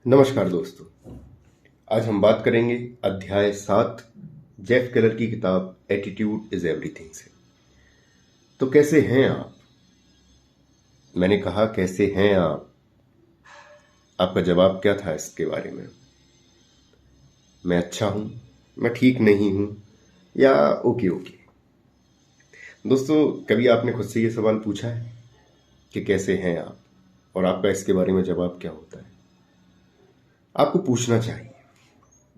नमस्कार दोस्तों। आज हम बात करेंगे अध्याय 7 जेफ केलर की किताब एटीट्यूड इज एवरीथिंग से। तो कैसे हैं आप? मैंने कहा कैसे हैं आप? आपका जवाब क्या था इसके बारे में? मैं अच्छा हूं, मैं ठीक नहीं हूं, या ओके ओके। दोस्तों, कभी आपने खुद से ये सवाल पूछा है कि कैसे हैं आप, और आपका इसके बारे में जवाब क्या होता है? आपको पूछना चाहिए।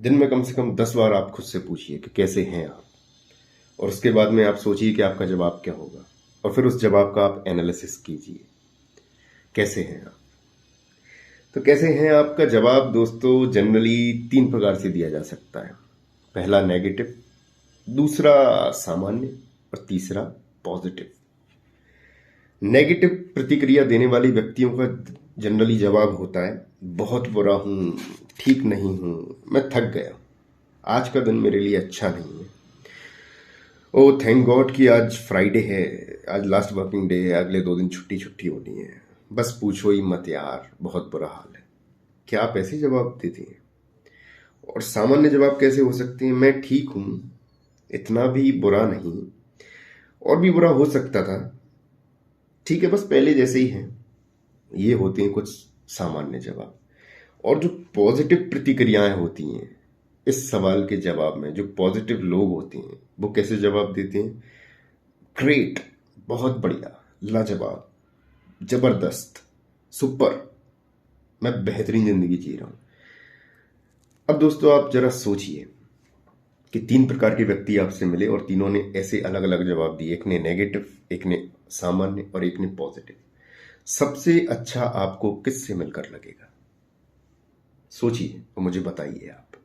दिन में कम से कम 10 बार आप खुद से पूछिए कि कैसे हैं आप, और उसके बाद में आप सोचिए कि आपका जवाब क्या होगा, और फिर उस जवाब का आप एनालिसिस कीजिए। कैसे हैं आप? तो कैसे हैं आपका जवाब दोस्तों जनरली 3 प्रकार से दिया जा सकता है। पहला नेगेटिव, दूसरा सामान्य, और तीसरा पॉजिटिव। नेगेटिव प्रतिक्रिया देने वाले व्यक्तियों का जनरली जवाब होता है बहुत बुरा हूं, ठीक नहीं हूं, मैं थक गया, आज का दिन मेरे लिए अच्छा नहीं है, ओ थैंक गॉड कि आज फ्राइडे है, आज लास्ट वर्किंग डे है, अगले 2 दिन छुट्टी छुट्टी होनी है, बस पूछो ही मत यार, बहुत बुरा हाल है। क्या आप ऐसे जवाब देती हैं? और सामान्य जवाब कैसे हो सकते हैं? मैं ठीक हूं, इतना भी बुरा नहीं, और भी बुरा हो सकता था, ठीक है बस पहले जैसे ही है। ये होते हैं कुछ सामान्य जवाब। और जो पॉजिटिव प्रतिक्रियाएं होती हैं इस सवाल के जवाब में, जो पॉजिटिव लोग होते हैं वो कैसे जवाब देते हैं? ग्रेट, बहुत बढ़िया, लाजवाब, जबरदस्त, सुपर, मैं बेहतरीन जिंदगी जी रहा हूं। अब दोस्तों आप जरा सोचिए कि 3 प्रकार के व्यक्ति आपसे मिले और तीनों ने ऐसे अलग अलग जवाब दिए। एक ने नेगेटिव, एक ने सामान्य, और एक ने पॉजिटिव। सबसे अच्छा आपको किससे मिलकर लगेगा? सोचिए और मुझे बताइए आप।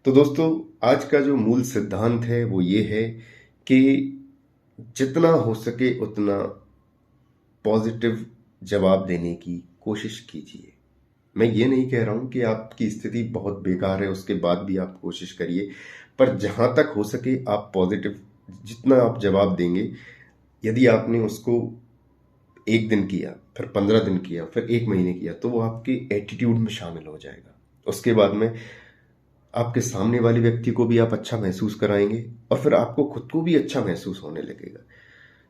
तो दोस्तों, आज का जो मूल सिद्धांत है वो ये है कि जितना हो सके उतना पॉजिटिव जवाब देने की कोशिश कीजिए। मैं ये नहीं कह रहा हूं कि आपकी स्थिति बहुत बेकार है उसके बाद भी आप कोशिश करिए, पर जहां तक हो सके आप पॉजिटिव जितना आप जवाब देंगे, यदि आपने उसको 1 दिन किया, फिर 15 दिन किया, फिर 1 महीने किया, तो वो आपके एटीट्यूड में शामिल हो जाएगा। उसके बाद में आपके सामने वाले व्यक्ति को भी आप अच्छा महसूस कराएंगे, और फिर आपको खुद को भी अच्छा महसूस होने लगेगा।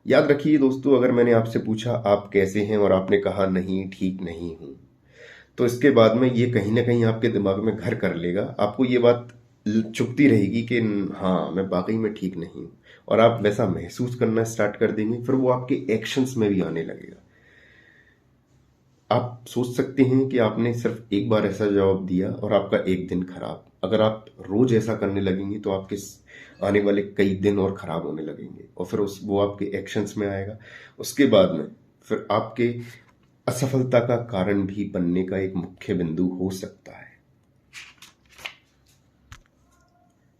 याद रखिए दोस्तों, अगर मैंने आपसे पूछा आप कैसे हैं और आपने कहा नहीं ठीक नहीं हूं, तो इसके बाद में ये कहीं ना कहीं आपके दिमाग में घर कर लेगा। आपको ये बात चुभती रहेगी कि हाँ मैं वाकई में ठीक नहीं हूँ, और आप वैसा महसूस करना स्टार्ट कर देंगे। फिर वो आपके एक्शंस में भी आने लगेगा। आप सोच सकते हैं कि आपने सिर्फ एक बार ऐसा जवाब दिया और आपका एक दिन खराब। अगर आप रोज ऐसा करने लगेंगे तो आपके आने वाले कई दिन और खराब होने लगेंगे, और फिर वो आपके एक्शंस में आएगा। उसके बाद में फिर आपके असफलता का कारण भी बनने का एक मुख्य बिंदु हो सकता है।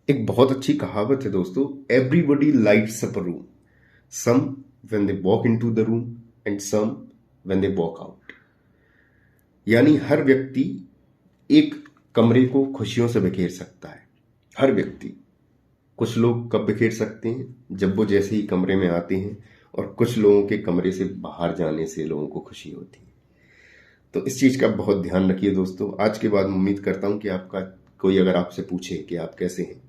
एक बहुत अच्छी कहावत है दोस्तों, everybody lights up a room, some when they walk into the room and some when they walk out. यानी हर व्यक्ति एक कमरे को खुशियों से बिखेर सकता है। हर व्यक्ति। कुछ लोग कब बिखेर सकते हैं? जब वो जैसे ही कमरे में आते हैं, और कुछ लोगों के कमरे से बाहर जाने से लोगों को खुशी होती है। तो इस चीज का बहुत ध्यान रखिए दोस्तों। आज के बाद उम्मीद करता हूं कि आपका कोई अगर आपसे पूछे कि आप कैसे हैं,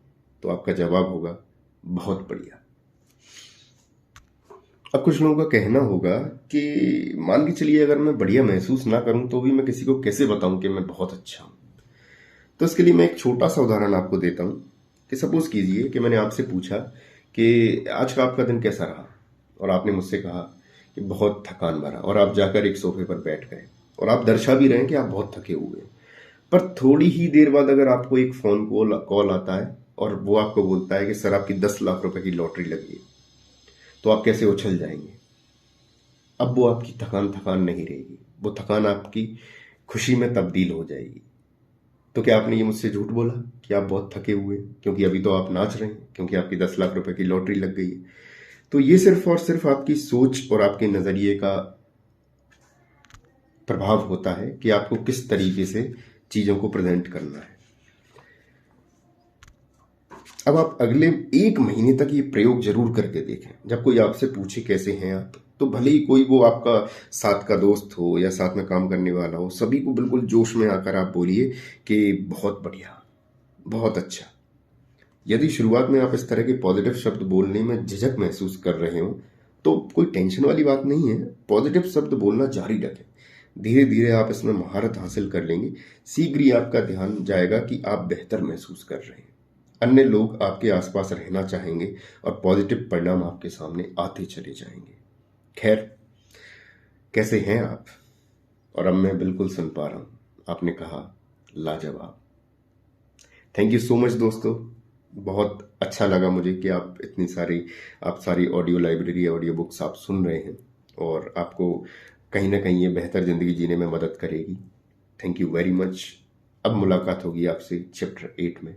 तो आपका जवाब होगा बहुत बढ़िया। अब कुछ लोगों का कहना होगा कि मान के चलिए अगर मैं बढ़िया महसूस ना करूं तो भी मैं किसी को कैसे बताऊं कि मैं बहुत अच्छा हूं। तो इसके लिए मैं एक छोटा सा उदाहरण आपको देता हूं कि सपोज कीजिए कि मैंने आपसे पूछा कि आज का आपका दिन कैसा रहा, और आपने मुझसे कहा कि बहुत थकान भरा, और आप जाकर एक सोफे पर बैठ गए और आप दर्शा भी रहे हैं कि आप बहुत थके हुए हैं। पर थोड़ी ही देर बाद अगर आपको एक फोन कॉल आता है और वो आपको बोलता है कि सर आपकी 10 लाख रुपए की लॉटरी लगी है, तो आप कैसे उछल जाएंगे? अब वो आपकी थकान थकान नहीं रहेगी, वो थकान आपकी खुशी में तब्दील हो जाएगी। तो क्या आपने ये मुझसे झूठ बोला कि आप बहुत थके हुए हैं? क्योंकि अभी तो आप नाच रहे हैं, क्योंकि आपकी 10 लाख रुपए की लॉटरी लग गई है। तो ये सिर्फ और सिर्फ आपकी सोच और आपके नजरिए का प्रभाव होता है कि आपको किस तरीके से चीजों को प्रेजेंट करना है। अब आप अगले 1 महीने तक ये प्रयोग जरूर करके देखें। जब कोई आपसे पूछे कैसे हैं आप, तो भले ही कोई वो आपका साथ का दोस्त हो या साथ में काम करने वाला हो, सभी को बिल्कुल जोश में आकर आप बोलिए कि बहुत बढ़िया, बहुत अच्छा। यदि शुरुआत में आप इस तरह के पॉजिटिव शब्द बोलने में झिझक महसूस कर रहे हो तो कोई टेंशन वाली बात नहीं है, पॉजिटिव शब्द बोलना जारी रखें। धीरे धीरे आप इसमें महारत हासिल कर लेंगे। शीघ्र ही आपका ध्यान जाएगा कि आप बेहतर महसूस कर रहे हैं, अन्य लोग आपके आसपास रहना चाहेंगे और पॉजिटिव परिणाम आपके सामने आते चले जाएंगे। खैर, कैसे हैं आप? और अब मैं बिल्कुल सुन पा रहा हूं, आपने कहा लाजवाब। थैंक यू सो मच दोस्तों, बहुत अच्छा लगा मुझे कि आप सारी ऑडियो लाइब्रेरी, ऑडियो बुक्स आप सुन रहे हैं और आपको कहीं ना कहीं ये बेहतर ज़िंदगी जीने में मदद करेगी। Thank you very much. अब मुलाकात होगी आपसे चैप्टर 8 में।